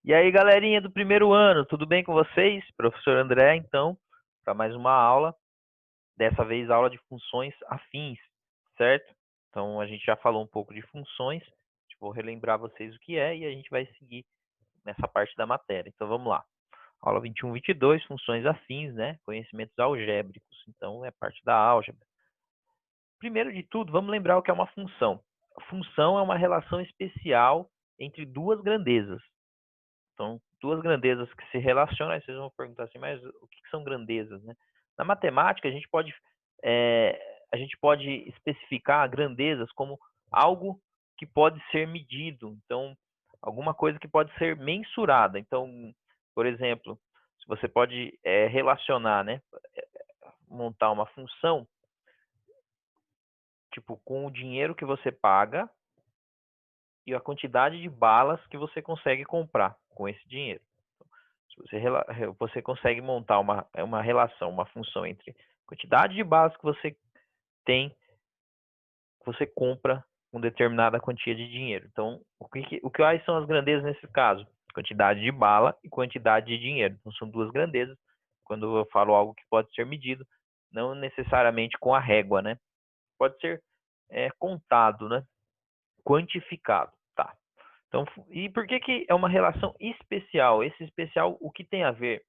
E aí, galerinha do primeiro ano, tudo bem com vocês? Professor André, então, para mais uma aula, dessa vez aula de funções afins, certo? Então, a gente já falou um pouco de funções, vou relembrar vocês o que é e a gente vai seguir nessa parte da matéria. Então, vamos lá. Aula 21, 22, funções afins, né? Conhecimentos algébricos. Então, é parte da álgebra. Primeiro de tudo, vamos lembrar o que é uma função. A função é uma relação especial entre duas grandezas. Então, duas grandezas que se relacionam, aí vocês vão perguntar assim, mas o que são grandezas, né? Na matemática, a gente pode especificar grandezas como algo que pode ser medido, então, alguma coisa que pode ser mensurada. Então, por exemplo, se você pode relacionar, né, montar uma função, tipo, com o dinheiro que você paga e a quantidade de balas que você consegue comprar com esse dinheiro. Você consegue montar uma relação, uma função entre quantidade de balas que você tem, que você compra com determinada quantia de dinheiro. Então, quais são as grandezas nesse caso? Quantidade de bala e quantidade de dinheiro. Então, são duas grandezas. Quando eu falo algo que pode ser medido, não necessariamente com a régua, né? Pode ser contado, né? Quantificado, tá? Então, e por que é uma relação especial? Esse especial, o que tem a ver?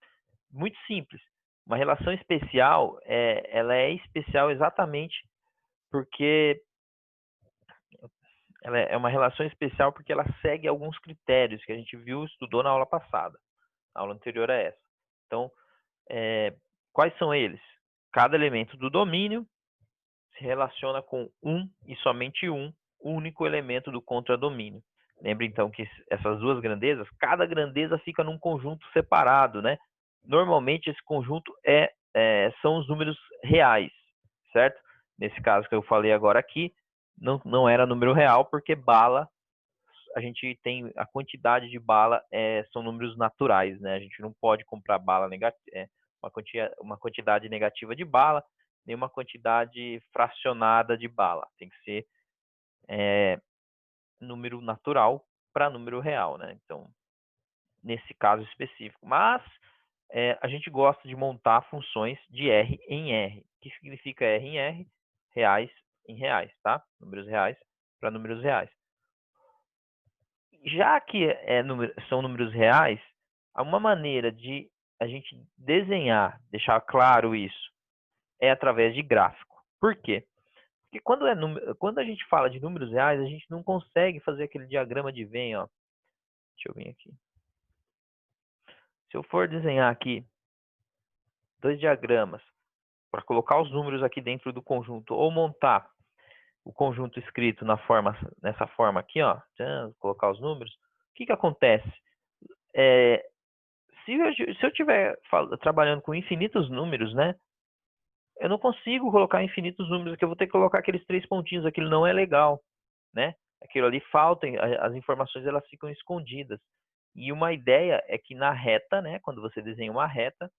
Muito simples. Uma relação especial, ela é especial exatamente porque ela é uma relação especial porque ela segue alguns critérios que a gente viu, estudou na aula passada. A aula anterior a essa. Então, quais são eles? Cada elemento do domínio se relaciona com um e somente um único elemento do contradomínio. Lembre então que essas duas grandezas, cada grandeza fica num conjunto separado, né? Normalmente esse conjunto são os números reais, certo? Nesse caso que eu falei agora aqui, não era número real, porque bala, a gente tem a quantidade de bala, são números naturais, né? A gente não pode comprar bala negativa, uma quantidade negativa de bala, nem uma quantidade fracionada de bala. Tem que ser número natural para número real, né? Então, nesse caso específico. Mas a gente gosta de montar funções de R em R. O que significa R em R? Reais em reais, tá? Números reais para números reais. Já que são números reais, há uma maneira de a gente desenhar, deixar claro isso, é através de gráfico. Por quê? Porque quando a gente fala de números reais, a gente não consegue fazer aquele diagrama de Venn, ó. Deixa eu vir aqui. Se eu for desenhar aqui dois diagramas para colocar os números aqui dentro do conjunto ou montar o conjunto escrito nessa forma aqui, ó, colocar os números, o que acontece? Se eu estiver trabalhando com infinitos números, né, eu não consigo colocar infinitos números aqui, eu vou ter que colocar aqueles 3 pontinhos, aquilo não é legal, né? Aquilo ali falta, as informações elas ficam escondidas. E uma ideia é que na reta, né, quando você desenha uma reta,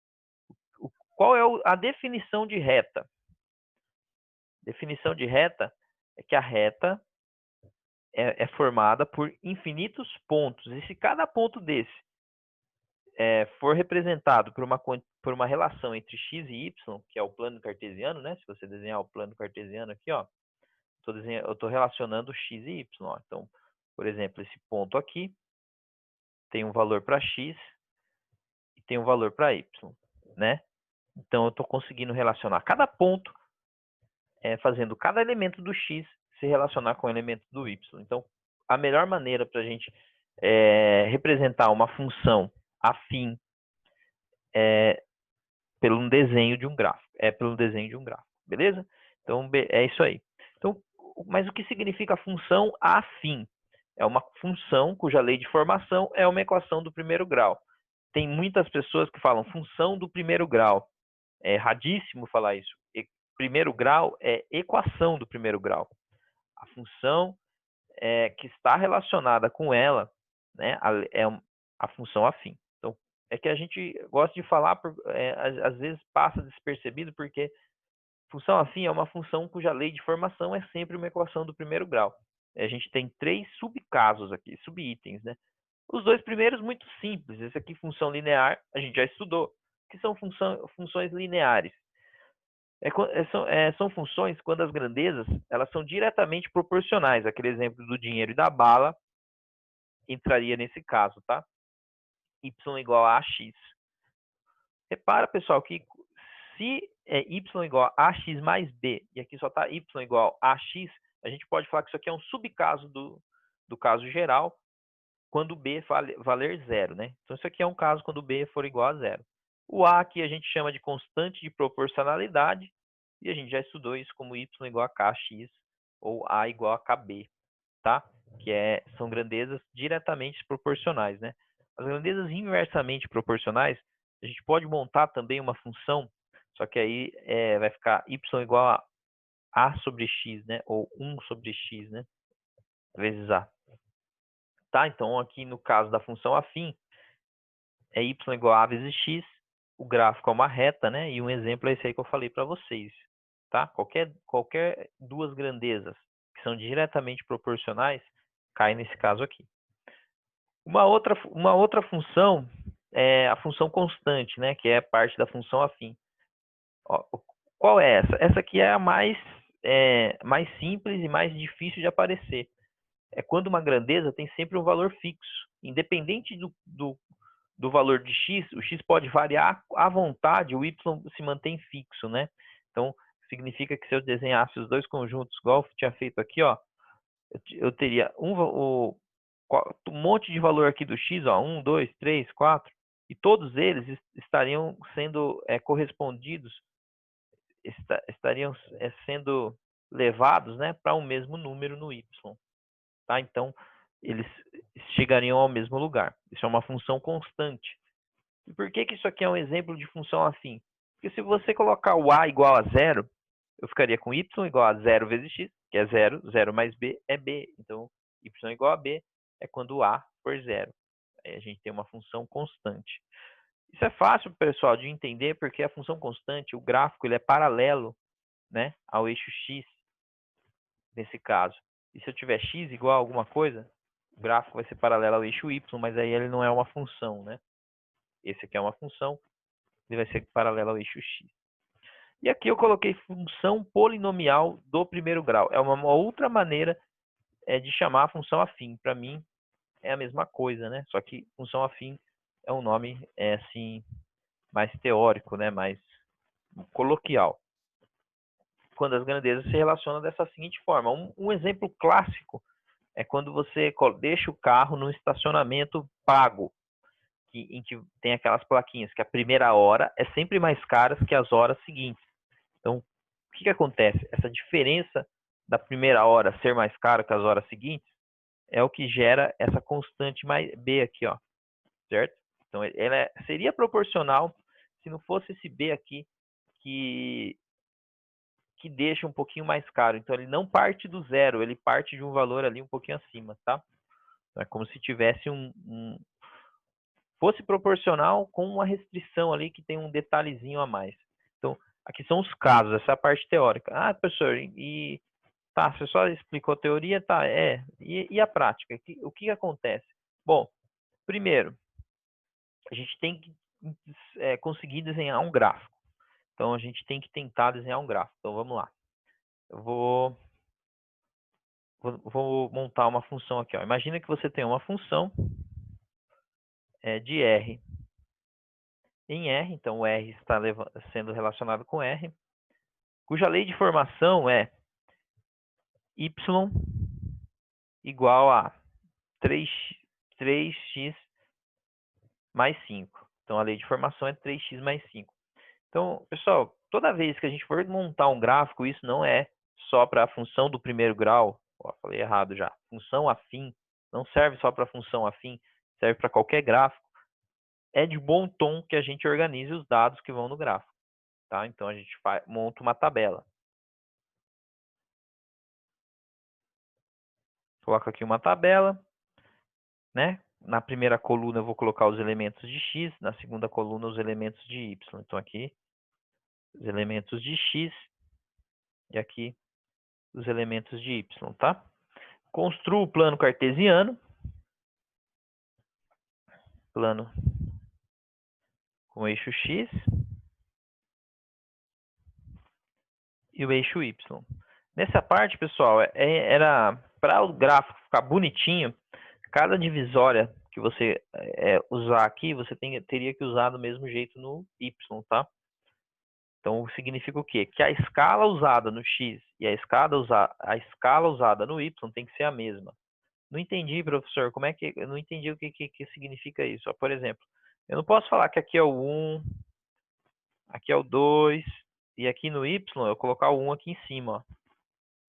qual é a definição de reta? Definição de reta é que a reta é formada por infinitos pontos. E se cada ponto desse for representado por uma relação entre x e y, que é o plano cartesiano, né? Se você desenhar o plano cartesiano aqui, ó, eu estou relacionando x e y. Ó. Então, por exemplo, esse ponto aqui tem um valor para x e tem um valor para y, né? Então, eu estou conseguindo relacionar cada ponto, fazendo cada elemento do x se relacionar com o elemento do y. Então, a melhor maneira para a gente representar uma função afim pelo desenho de um gráfico. Beleza? Então, é isso aí. Então, mas o que significa função afim? É uma função cuja lei de formação é uma equação do primeiro grau. Tem muitas pessoas que falam função do primeiro grau. É erradíssimo falar isso. Primeiro grau é equação do primeiro grau. A função que está relacionada com ela, né, é a função afim. Então, é que a gente gosta de falar, às vezes passa despercebido, porque função afim é uma função cuja lei de formação é sempre uma equação do primeiro grau. A gente tem 3 subcasos aqui, subitens, né? Os dois primeiros, muito simples. Esse aqui, função linear, a gente já estudou. O que são funções lineares? São funções quando as grandezas elas são diretamente proporcionais. Aquele exemplo do dinheiro e da bala entraria nesse caso, tá? Y igual a x. Repara, pessoal, que se y igual a x mais b, e aqui só está y igual a x, a gente pode falar que isso aqui é um subcaso do caso geral, quando b valer zero, né? Então, isso aqui é um caso quando b for igual a zero. O a aqui a gente chama de constante de proporcionalidade, e a gente já estudou isso como y igual a kx, ou a igual a kb, tá? São grandezas diretamente proporcionais, né? As grandezas inversamente proporcionais, a gente pode montar também uma função, só que aí vai ficar y igual a sobre x, né? Ou 1 sobre x, né? Vezes a. Tá? Então, aqui no caso da função afim, é y igual a vezes x, o gráfico é uma reta, né? E um exemplo é esse aí que eu falei para vocês, tá? Qualquer duas grandezas que são diretamente proporcionais, cai nesse caso aqui. Uma outra função é a função constante, né? Que é parte da função afim. Ó, qual é essa? Essa aqui é a mais simples e mais difícil de aparecer. É quando uma grandeza tem sempre um valor fixo. Independente do valor de x, o x pode variar à vontade, o y se mantém fixo, né? Então, significa que se eu desenhasse os dois conjuntos, igual eu tinha feito aqui, ó, eu teria um monte de valor aqui do x, ó, 1, 2, 3, 4, e todos eles estariam sendo correspondidos, estariam sendo levados, né, para o mesmo número no y. Tá? Então, eles chegariam ao mesmo lugar. Isso é uma função constante. E por que isso aqui é um exemplo de função afim? Porque se você colocar o a igual a zero, eu ficaria com y igual a 0 vezes x, que é 0, 0 mais b é b. Então, y igual a b é quando o a for 0. Aí a gente tem uma função constante. Isso é fácil, pessoal, de entender, porque a função constante, o gráfico, ele é paralelo, né, ao eixo x, nesse caso. E se eu tiver x igual a alguma coisa, o gráfico vai ser paralelo ao eixo y, mas aí ele não é uma função, né? Esse aqui é uma função, ele vai ser paralelo ao eixo x. E aqui eu coloquei função polinomial do primeiro grau. É uma outra maneira de chamar a função afim. Para mim, é a mesma coisa, né? Só que função afim é um nome assim, mais teórico, né? Mais coloquial. Quando as grandezas se relacionam dessa seguinte forma. Um exemplo clássico é quando você deixa o carro no estacionamento pago, em que tem aquelas plaquinhas que a primeira hora é sempre mais cara que as horas seguintes. Então, o que acontece? Essa diferença da primeira hora ser mais cara que as horas seguintes é o que gera essa constante mais b aqui, ó, certo? Então, ela seria proporcional se não fosse esse b aqui que deixa um pouquinho mais caro. Então, ele não parte do zero, ele parte de um valor ali um pouquinho acima, tá? É como se tivesse fosse proporcional com uma restrição ali que tem um detalhezinho a mais. Então, aqui são os casos, essa é a parte teórica. Ah, professor, tá, você só explicou a teoria, tá, e a prática? O que acontece? Bom, primeiro, a gente tem que conseguir desenhar um gráfico. Então, a gente tem que tentar desenhar um gráfico. Então, vamos lá. Eu vou montar uma função aqui, ó. Imagina que você tem uma função de R em R, então o R está sendo relacionado com R, cuja lei de formação é y igual a 3x mais 5. Então, a lei de formação é 3x mais 5. Então, pessoal, toda vez que a gente for montar um gráfico, isso não é só para a função do primeiro grau. Ó, falei errado já. Função afim não serve só para a função afim, serve para qualquer gráfico. É de bom tom que a gente organize os dados que vão no gráfico. Tá? Então, a gente monta uma tabela. Coloco aqui uma tabela, né? Na primeira coluna eu vou colocar os elementos de x, na segunda coluna os elementos de y. Então, aqui, os elementos de x e aqui os elementos de y, tá? Construo o plano cartesiano. plano com o eixo X e o eixo Y. Nessa parte, pessoal, era para o gráfico ficar bonitinho, cada divisória que você usar aqui, você teria que usar do mesmo jeito no Y, tá? Então, significa o quê? Que a escala usada no X e a escala usada no Y tem que ser a mesma. Não entendi, professor, como é que... Eu não entendi o que significa isso. Ó, por exemplo, eu não posso falar que aqui é o 1, aqui é o 2, e aqui no Y eu colocar o 1 aqui em cima, ó.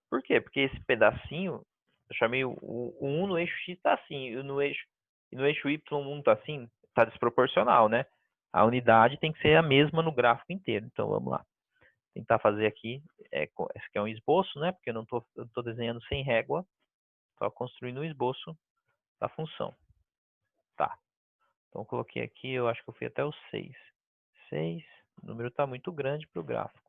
Por quê? Porque esse pedacinho, eu chamei o 1 no eixo X está assim, e no eixo Y 1 está assim, está desproporcional, né? A unidade tem que ser a mesma no gráfico inteiro. Então, vamos lá. Tentar fazer aqui, esse aqui é um esboço, né? Porque eu não estou desenhando sem régua, só construindo um esboço da função. Tá. Então, eu coloquei aqui, eu acho que eu fui até o 6. 6, o número está muito grande para o gráfico.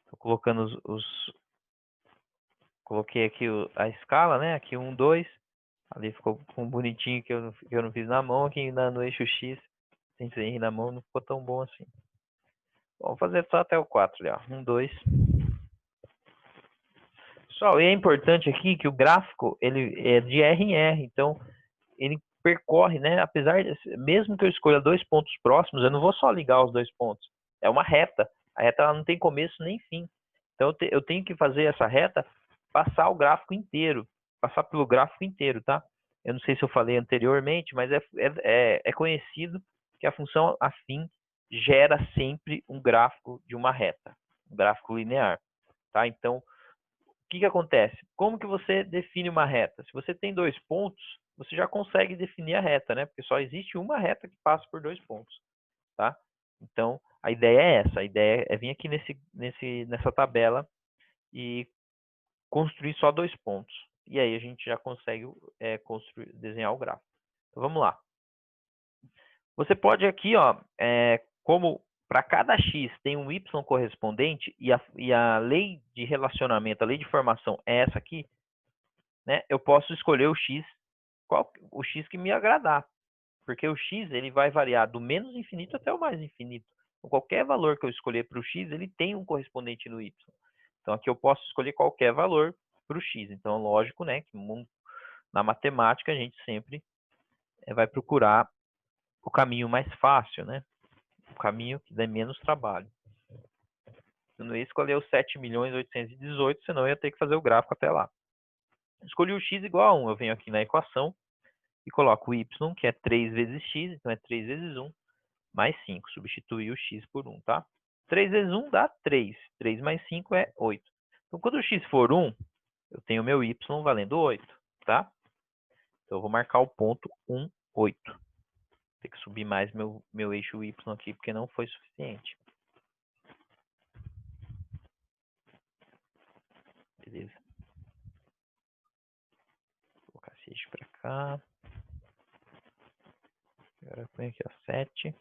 Estou colocando coloquei aqui a escala, né? Aqui 1, 2. Ali ficou com bonitinho que eu não fiz na mão. Aqui no eixo X, sem ser na mão, não ficou tão bom assim. Vamos fazer só até o 4 ali, ó. 1, 2. Pessoal, e é importante aqui que o gráfico ele é de R em R, então ele percorre, né? Apesar de, mesmo que eu escolha 2 pontos próximos, eu não vou só ligar os 2 pontos. É uma reta. A reta ela não tem começo nem fim. Então eu tenho que fazer essa reta passar o gráfico inteiro, passar pelo gráfico inteiro, tá? Eu não sei se eu falei anteriormente, mas é conhecido que a função afim gera sempre um gráfico de uma reta, um gráfico linear, tá? Então, o que acontece? Como que você define uma reta? Se você tem 2 pontos, você já consegue definir a reta, né? Porque só existe uma reta que passa por 2 pontos, tá? Então, a ideia é essa. A ideia é vir aqui nessa tabela e construir só 2 pontos. E aí a gente já consegue desenhar o gráfico. Então, vamos lá. Você pode aqui, ó, como para cada x tem um y correspondente e a lei de relacionamento, a lei de formação é essa aqui, né? Eu posso escolher o x que me agradar, porque o x ele vai variar do menos infinito até o mais infinito. Então, qualquer valor que eu escolher para o x, ele tem um correspondente no y. Então aqui eu posso escolher qualquer valor para o x. Então, lógico, né, que na matemática a gente sempre vai procurar o caminho mais fácil, né? O caminho que dá menos trabalho. Eu não ia escolher os 7.818.000, senão eu ia ter que fazer o gráfico até lá. Escolhi o x igual a 1. Eu venho aqui na equação e coloco o y, que é 3 vezes x, então é 3 vezes 1, mais 5. Substituir o x por 1, tá? 3 vezes 1 dá 3. 3 mais 5 é 8. Então, quando o x for 1, eu tenho meu y valendo 8, tá? Então, eu vou marcar o ponto 1, 8. Tem que subir mais meu eixo y aqui, porque não foi suficiente. Beleza. Vou colocar esse eixo para cá. Agora põe aqui, ó, 7,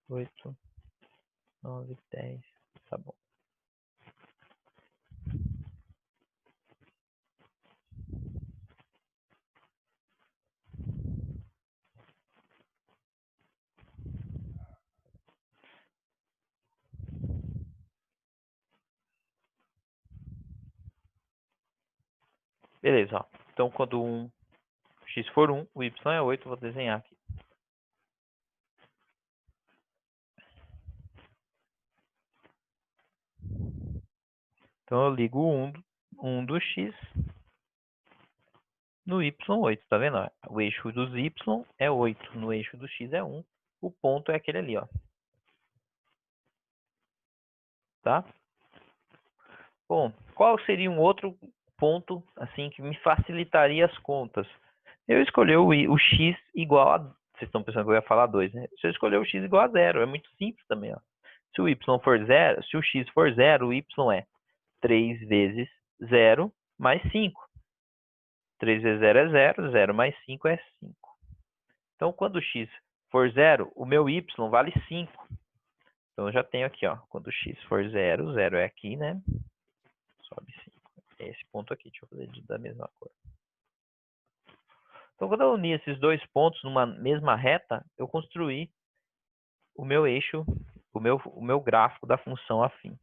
8, 9, 10. Tá bom. Beleza, ó. Então, quando x for 1, o y é 8, vou desenhar aqui. Então, eu ligo o 1 do x no y8, tá vendo? O eixo dos y é 8, no eixo do x é 1. O ponto é aquele ali, ó. Tá? Bom, qual seria um outro ponto, assim, que me facilitaria as contas? Eu escolhi o x igual a... Vocês estão pensando que eu ia falar 2, né? Se eu escolher o x igual a 0, é muito simples também, ó. Se o y for 0, se o x for 0, o y é 3 vezes 0 mais 5. 3 vezes 0 é 0, 0 mais 5 é 5. Então, quando x for 0, o meu y vale 5. Então, eu já tenho aqui, ó, quando x for 0, 0 é aqui, né? Sobe 5. É esse ponto aqui, deixa eu fazer da mesma cor. Então, quando eu uni esses dois pontos numa mesma reta, eu construí o meu eixo, o meu gráfico da função afim.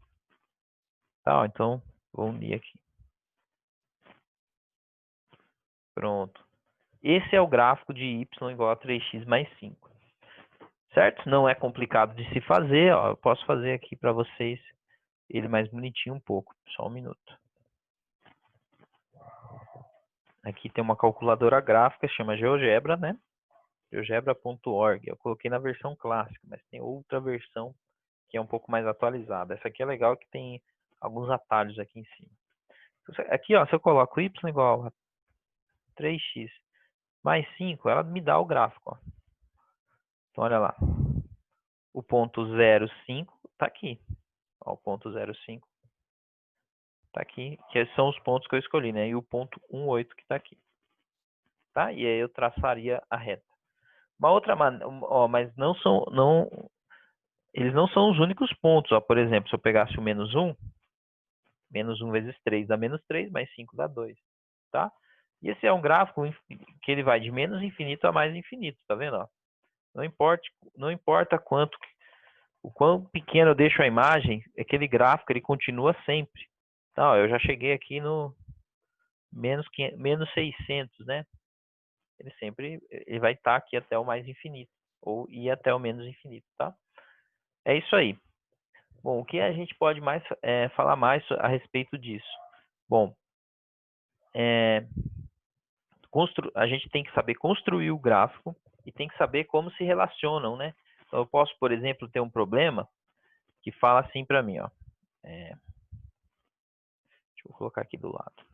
Tá, então, vou unir aqui. Pronto. Esse é o gráfico de y igual a 3x mais 5. Certo? Não é complicado de se fazer. Ó, eu posso fazer aqui para vocês ele mais bonitinho um pouco. Só um minuto. Aqui tem uma calculadora gráfica, chama GeoGebra, né? GeoGebra.org. Eu coloquei na versão clássica, mas tem outra versão que é um pouco mais atualizada. Essa aqui é legal que tem alguns atalhos aqui em cima. Aqui, ó, se eu coloco y igual a 3x mais 5, ela me dá o gráfico, ó. Então, olha lá. O ponto 0,5 está aqui. Ó, o ponto 0,5 está aqui, que são os pontos que eu escolhi, né? E o ponto 1,8 que está aqui. Tá? E aí eu traçaria a reta. Uma outra maneira, ó, mas eles não são os únicos pontos. Ó. Por exemplo, se eu pegasse o menos 1 vezes 3 dá menos 3, mais 5 dá 2. Tá? E esse é um gráfico que ele vai de menos infinito a mais infinito, tá vendo? Ó? Não importa o quão pequeno eu deixo a imagem, aquele gráfico ele continua sempre. Então, eu já cheguei aqui no menos 600, né? Ele vai estar aqui até o mais infinito, ou ir até o menos infinito, tá? É isso aí. Bom, o que a gente pode falar mais a respeito disso? Bom, a gente tem que saber construir o gráfico e tem que saber como se relacionam, né? Então, eu posso, por exemplo, ter um problema que fala assim para mim, ó. Deixa eu colocar aqui do lado.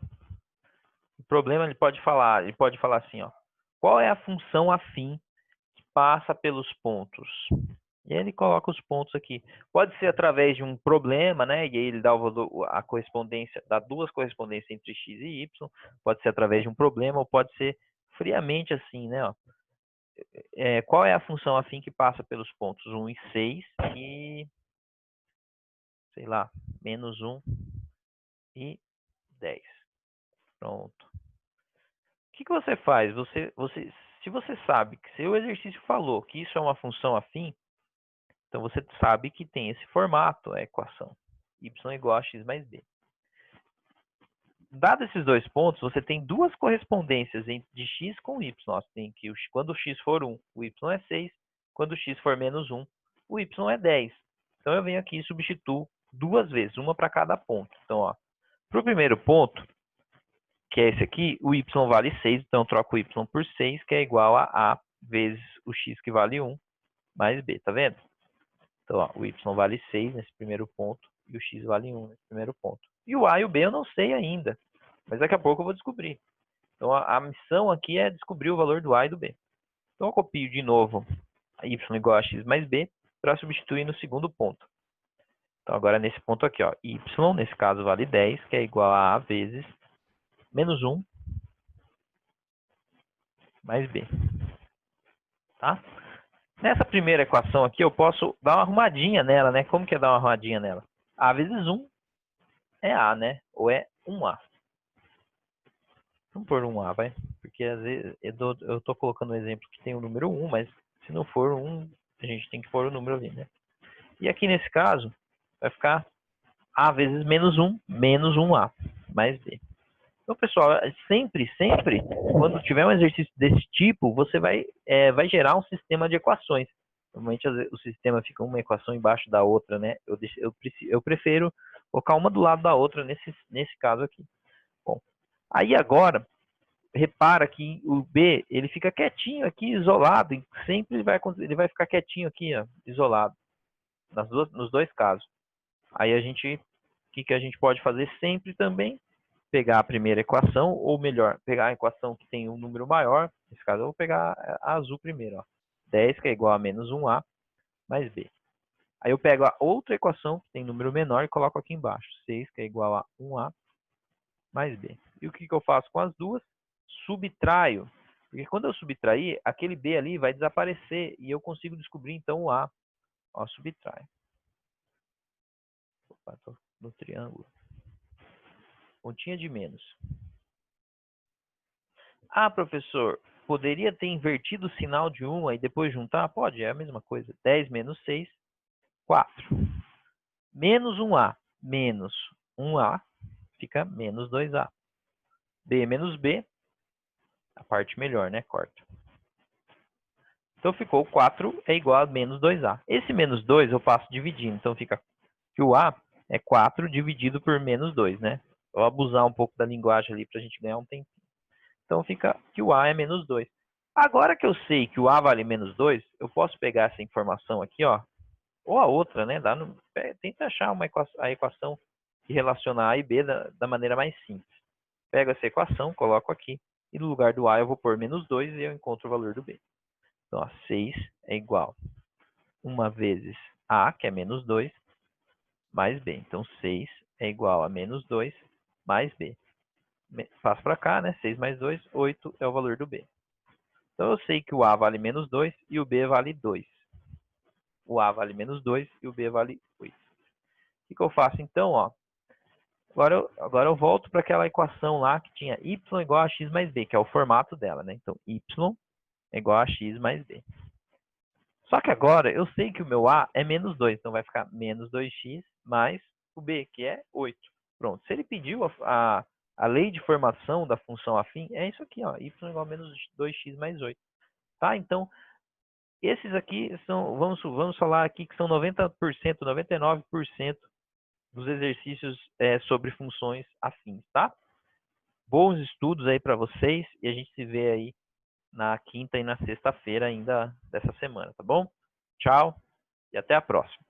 O problema ele pode falar assim, ó. Qual é a função afim que passa pelos pontos? E aí ele coloca os pontos aqui. Pode ser através de um problema, né? E aí ele dá a correspondência, dá duas correspondências entre x e y. Pode ser através de um problema ou pode ser friamente assim, né? Ó. Qual é a função afim que passa pelos pontos 1 e 6 e, sei lá, menos 1 e 10. Pronto. O que você faz? Se você sabe que seu exercício falou que isso é uma função afim, então você sabe que tem esse formato, a equação y igual a x mais b. Dados esses dois pontos, você tem duas correspondências de x com y. Nós tem que quando o x for 1, o y é 6. Quando o x for menos 1, o y é 10. Então eu venho aqui e substituo duas vezes, uma para cada ponto. Então, para o primeiro ponto, que é esse aqui, o y vale 6, então eu troco o y por 6, que é igual a vezes o x que vale 1, mais b, tá vendo? Então, ó, o y vale 6 nesse primeiro ponto, e o x vale 1 nesse primeiro ponto. E o a e o b eu não sei ainda, mas daqui a pouco eu vou descobrir. Então, a missão aqui é descobrir o valor do a e do b. Então, eu copio de novo y igual a x mais b, para substituir no segundo ponto. Então, agora nesse ponto aqui, ó, y, nesse caso, vale 10, que é igual a vezes menos 1 mais b. Tá? Nessa primeira equação aqui, eu posso dar uma arrumadinha nela, né? Como que é dar uma arrumadinha nela? A vezes 1 é a, né? Ou é 1a. Vamos pôr 1a, vai? Porque às vezes eu tô colocando um exemplo que tem o número 1, mas se não for 1, a gente tem que pôr o número ali, né? E aqui nesse caso, vai ficar a vezes menos 1, menos 1a, mais b. Então, pessoal, sempre, quando tiver um exercício desse tipo, você vai gerar um sistema de equações. Normalmente o sistema fica uma equação embaixo da outra, né? Eu prefiro colocar uma do lado da outra nesse caso aqui. Bom, aí agora, repara que o b, ele fica quietinho aqui, isolado. E sempre ele vai ficar quietinho aqui, ó, isolado. Nos dois casos. Aí o que a gente pode fazer sempre também? Pegar a primeira equação, ou melhor, pegar a equação que tem um número maior. Nesse caso, eu vou pegar a azul primeiro. Ó. 10, que é igual a menos 1a, mais b. Aí eu pego a outra equação, que tem número menor, e coloco aqui embaixo. 6, que é igual a 1A mais B. E o que eu faço com as duas? Subtraio. Porque quando eu subtrair, aquele B ali vai desaparecer e eu consigo descobrir então o A. Ó, subtrai. Opa, tô no triângulo. Pontinha de menos. Ah, professor, poderia ter invertido o sinal de 1 e depois juntar? Pode, é a mesma coisa. 10 menos 6, 4. Menos 1A menos 1A fica menos 2A. B menos B, a parte melhor, né? Corta. Então ficou 4 é igual a menos 2A. Esse menos 2 eu passo dividindo, então fica que o A é 4 dividido por menos 2, né? Vou abusar um pouco da linguagem ali para a gente ganhar um tempo. Então fica que o A é menos 2. Agora que eu sei que o A vale menos 2, eu posso pegar essa informação aqui, ó, ou a outra, né? Tenta achar a equação que relaciona A e B da maneira mais simples. Pego essa equação, coloco aqui, e no lugar do A eu vou pôr menos 2 e eu encontro o valor do B. Então, ó, 6 é igual a 1 vezes A, que é menos 2, mais B. Então, 6 é igual a menos 2 mais B. Passo para cá, né? 6 mais 2, 8 é o valor do B. Então, eu sei que o A vale menos 2 e o B vale 2. O A vale menos 2 e o B vale 8. O que eu faço então? Ó? Agora eu volto para aquela equação lá que tinha y igual a x mais b, que é o formato dela, né? Então, y é igual a x mais b. Só que agora eu sei que o meu A é menos 2, então vai ficar menos 2x mais o B, que é 8. Pronto. Se ele pediu a lei de formação da função afim, é isso aqui, ó, y igual a menos 2x mais 8. Tá? Então, esses aqui são, vamos falar aqui que são 90%, 99% dos exercícios sobre funções afins, tá? Bons estudos aí para vocês e a gente se vê aí na quinta e na sexta-feira ainda dessa semana, tá bom? Tchau e até a próxima.